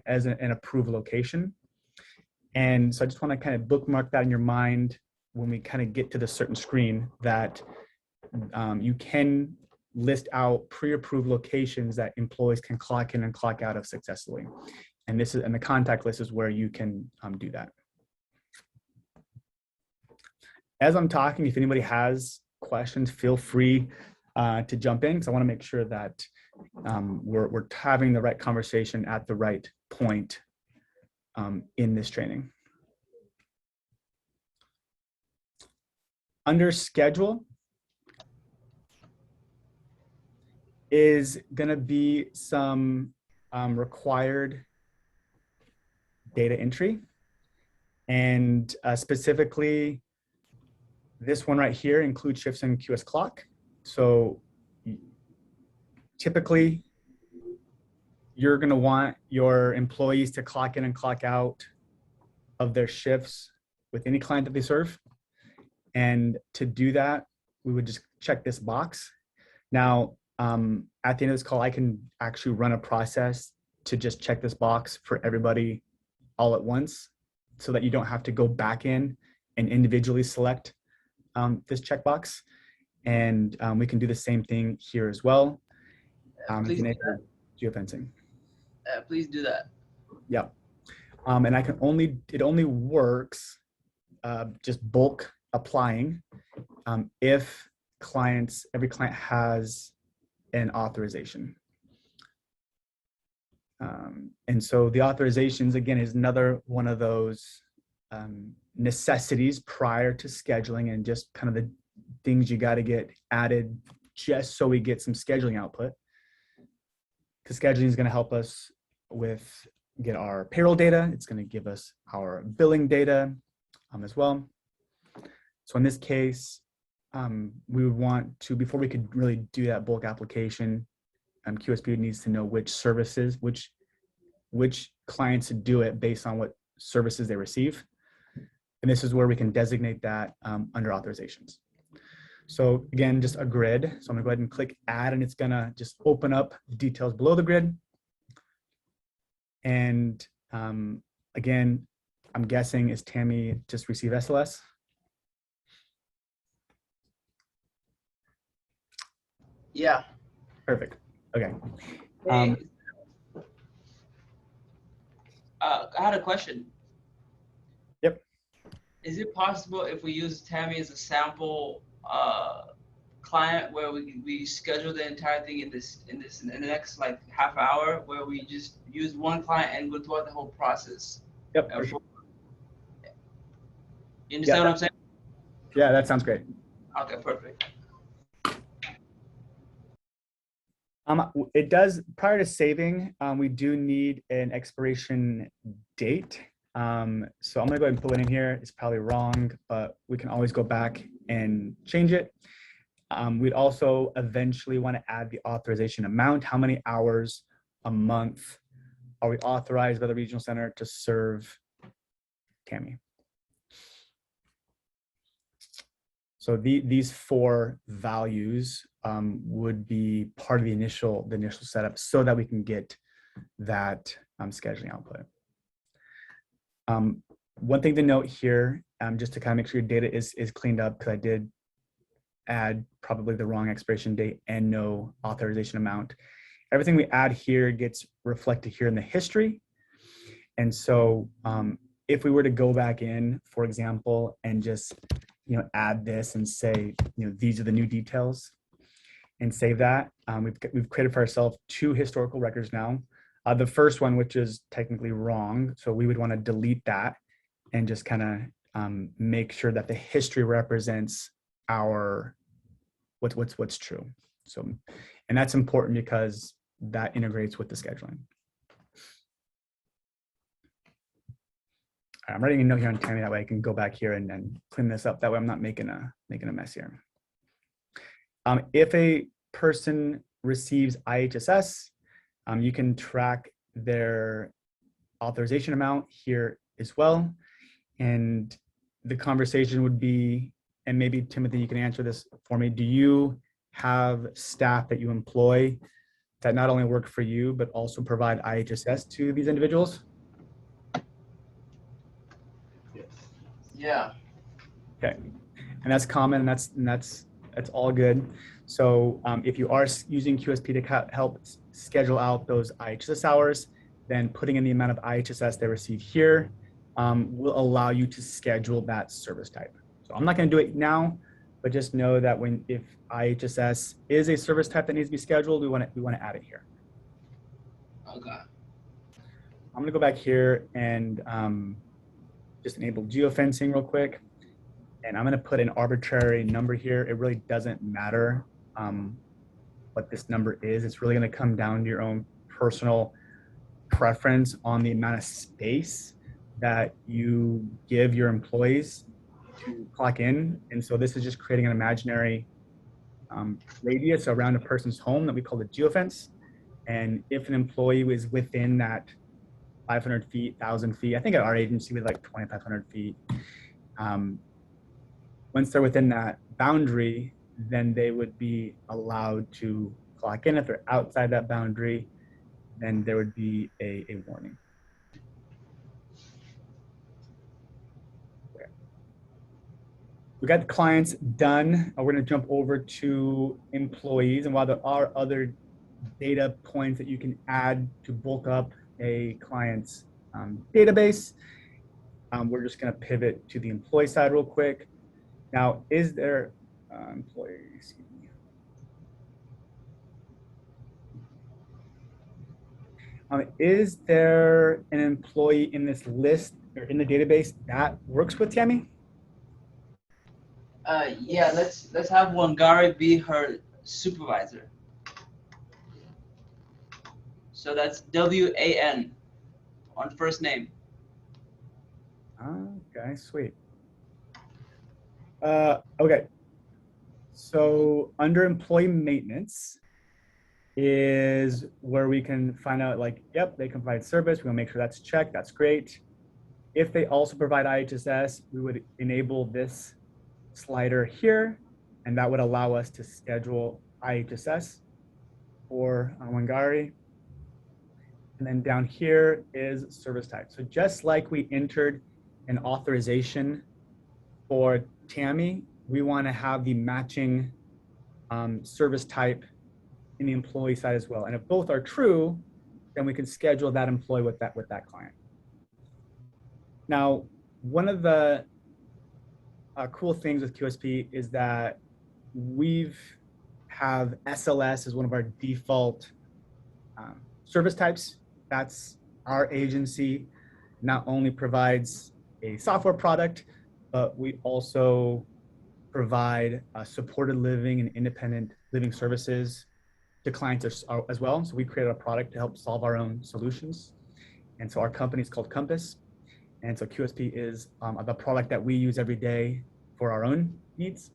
as an approved location. And so I just want to kind of bookmark that in your mind when we kind of get to the certain screen that you can list out pre-approved locations that employees can clock in and clock out of successfully. And the contact list is where you can do that. As I'm talking, if anybody has questions, feel free to jump in, because I want to make sure that we're having the right conversation at the right point in this training. Under schedule is going to be some required data entry, and specifically this one right here includes shifts in QS clock. So typically you're going to want your employees to clock in and clock out of their shifts with any client that they serve. And to do that, we would just check this box. Now, at the end of this call, I can actually run a process to just check this box for everybody all at once, so that you don't have to go back in and individually select this checkbox. And we can do the same thing here as well. Geofencing. Please do that. Yeah. And it only works just bulk applying if every client has an authorization. And so the authorizations, again, is another one of those necessities prior to scheduling, and just kind of the things you got to get added just so we get some scheduling output. Because scheduling is going to help us get our payroll data. It's going to give us our billing data as well. So in this case, we would want to, before we could really do that bulk application, QSP needs to know which services, which clients do it based on what services they receive. And this is where we can designate that under authorizations. So again, just a grid. So I'm gonna go ahead and click add, and it's gonna just open up the details below the grid. And again, I'm guessing, is Tammy just receive SLS? Yeah. Perfect. Okay. I had a question. Yep. Is it possible if we use Tammy as a sample client, where we schedule the entire thing in the next like half hour, where we just use one client and go throughout the whole process? Yep. For sure. You understand what I'm saying? Yeah, that sounds great. Okay, perfect. It does, prior to saving, we do need an expiration date. So I'm gonna go ahead and put it in here. It's probably wrong, but we can always go back and change it. We'd also eventually want to add the authorization amount. How many hours a month are we authorized by the regional center to serve Tammy? So these four values would be part of the initial setup, so that we can get that scheduling output. One thing to note here, just to kind of make sure your data is cleaned up, because I did add probably the wrong expiration date and no authorization amount. Everything we add here gets reflected here in the history. And so if we were to go back in, for example, and just add this and say, these are the new details, and save that, we've created for ourselves two historical records now. The first one, which is technically wrong, so we would want to delete that and just kind of make sure that the history represents our what's true. So, and that's important because that integrates with the scheduling. I'm writing a note here on Tammy, that way I can go back here and then clean this up. That way I'm not making a mess here. If a person receives IHSS, you can track their authorization amount here as well. And the conversation would be, and maybe Timothy, you can answer this for me. Do you have staff that you employ that not only work for you, but also provide IHSS to these individuals? Yes. Yeah. Okay, and that's common, and that's all good. So if you are using QSP to help schedule out those IHSS hours, then putting in the amount of IHSS they receive here will allow you to schedule that service type. So I'm not going to do it now, but just know that if IHSS is a service type that needs to be scheduled, we want to add it here. Okay. I'm going to go back here and just enable geofencing real quick. And I'm going to put an arbitrary number here. It really doesn't matter what this number is. It's really going to come down to your own personal preference on the amount of space that you give your employees to clock in. And so this is just creating an imaginary radius around a person's home that we call the geofence. And if an employee is within that 500 feet, 1,000 feet, I think at our agency we like 2,500 feet. Once they're within that boundary, then they would be allowed to clock in. If they're outside that boundary, then there would be a warning. Okay. We got the clients done. We're going to jump over to employees. And while there are other data points that you can add to bulk up a client's database, we're just going to pivot to the employee side real quick. Now, is there employees? Is there an employee in this list or in the database that works with Tammy? Yeah, let's have Wangari be her supervisor. So that's WAN on first name. Okay, sweet. Okay. So under employee maintenance is where we can find out like, yep, they can provide service. We're gonna make sure that's checked. That's great. If they also provide IHSS, we would enable this slider here, and that would allow us to schedule IHSS for Wangari. And then down here is service type. So just like we entered an authorization for Tammy, we want to have the matching service type in the employee side as well. And if both are true, then we can schedule that employee with that client. Now, one of the cool things with QSP is that we've have SLS as one of our default service types. That's our agency not only provides a software product, but we also provide supported living and independent living services to clients as well. So we created a product to help solve our own solutions. And so our company is called Compass. And so QSP is the product that we use every day for our own needs.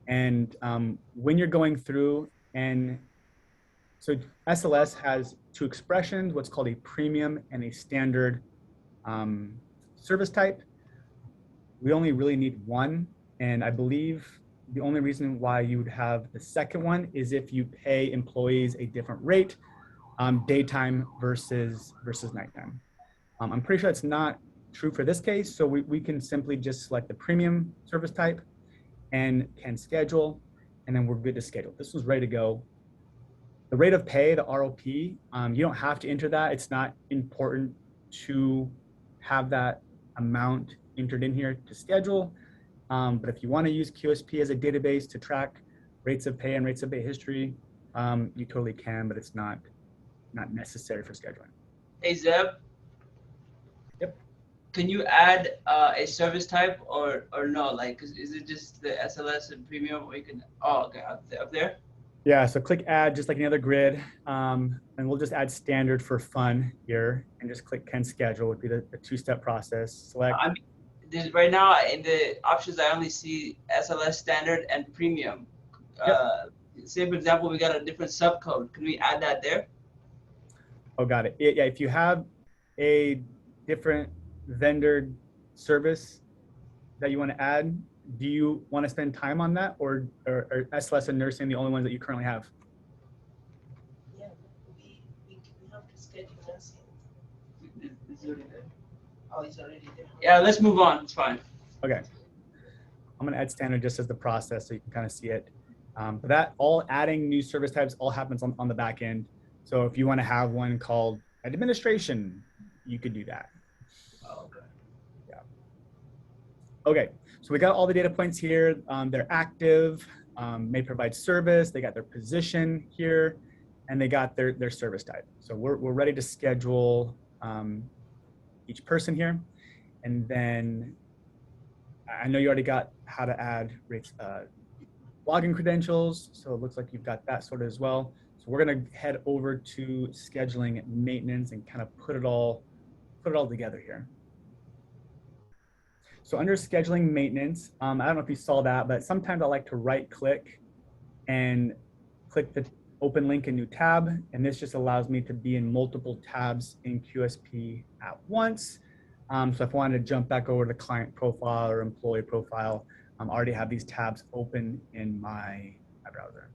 And when you're going through, and so SLS has two expressions, what's called a premium and a standard service type. We only really need one. And I believe the only reason why you would have the second one is if you pay employees a different rate, daytime versus nighttime. I'm pretty sure it's not true for this case. So we can simply just select the premium service type and can schedule, and then we're good to schedule. This was ready to go. The rate of pay, the ROP, you don't have to enter that. It's not important to have that amount entered in here to schedule. But if you want to use QSP as a database to track rates of pay and rates of pay history, you totally can, but it's not necessary for scheduling. Hey Zeb. Yep. Can you add a service type or no? Like, is it just the SLS and premium, or you can? Oh, okay, up there. Yeah. So click add, just like any other grid, and we'll just add standard for fun here, and just click can schedule would be the two-step process. Select. Right now in the options, I only see SLS standard and premium. Yep. Say for example, we got a different subcode. Can we add that there? Oh, got it. Yeah. If you have a different vendor service that you want to add, do you want to spend time on that, or SLS and nursing the only ones that you currently have? It's already there. Oh, it's already there. Yeah, let's move on. It's fine. Okay. I'm going to add standard just as the process so you can kind of see it. But that all adding new service types all happens on the back end. So if you want to have one called administration, you could do that. Oh, okay. Yeah. Okay. So we got all the data points here. They're active, may provide service. They got their position here, and they got their service type. So we're ready to schedule each person here. And then I know you already got how to add login credentials. So it looks like you've got that sorted as well. So we're going to head over to scheduling maintenance and kind of put it all together here. So under scheduling maintenance, I don't know if you saw that, but sometimes I like to right click and click the open link in new tab. And this just allows me to be in multiple tabs in QSP at once. So if I wanted to jump back over to client profile or employee profile, I already have these tabs open in my browser.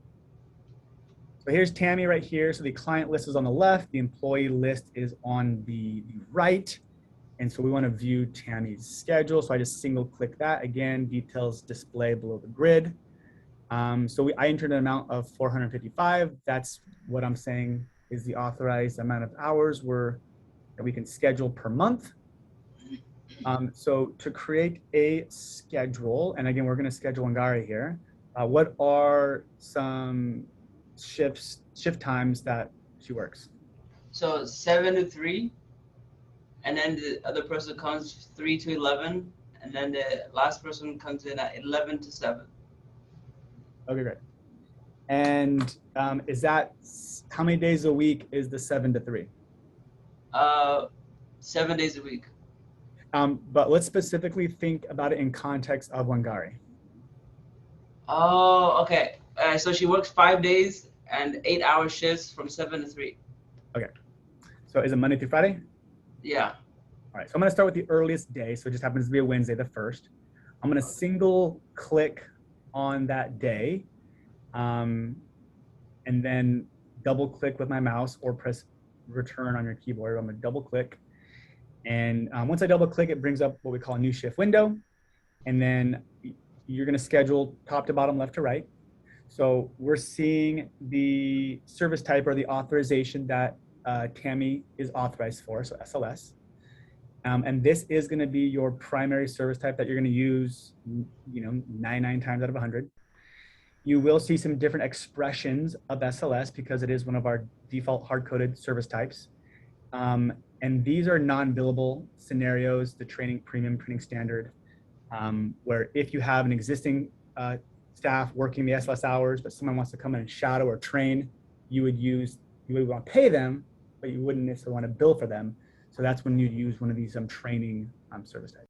So here's Tammy right here. So the client list is on the left, the employee list is on the right. And so we want to view Tammy's schedule. So I just single click that. Again, details display below the grid. So I entered an amount of 455. That's what I'm saying is the authorized amount of hours that we can schedule per month. So to create a schedule, and again, we're going to schedule Wangari here. What are some shift times that she works? So 7 to 3, and then the other person comes 3 to 11, and then the last person comes in at 11 to 7. Okay, great. And is that how many days a week is the 7 to 3? 7 days a week. But let's specifically think about it in context of Wangari. Oh, okay. So she works 5 days and 8-hour shifts from 7 to 3. Okay. So is it Monday through Friday? Yeah. All right. So I'm going to start with the earliest day. So it just happens to be a Wednesday, the 1st. I'm going to single click on that day, and then double click with my mouse or press return on your keyboard. I'm going to double click. And once I double click, it brings up what we call a new shift window. And then you're going to schedule top to bottom, left to right. So we're seeing the service type or the authorization that Tammy is authorized for, so SLS. And this is going to be your primary service type that you're going to use, 99 times out of 100. You will see some different expressions of SLS because it is one of our default hard-coded service types. And these are non-billable scenarios, the training premium, training standard, where if you have an existing staff working the SLS hours, but someone wants to come in and shadow or train, you would want to pay them, but you wouldn't necessarily want to bill for them. So that's when you'd use one of these training service types.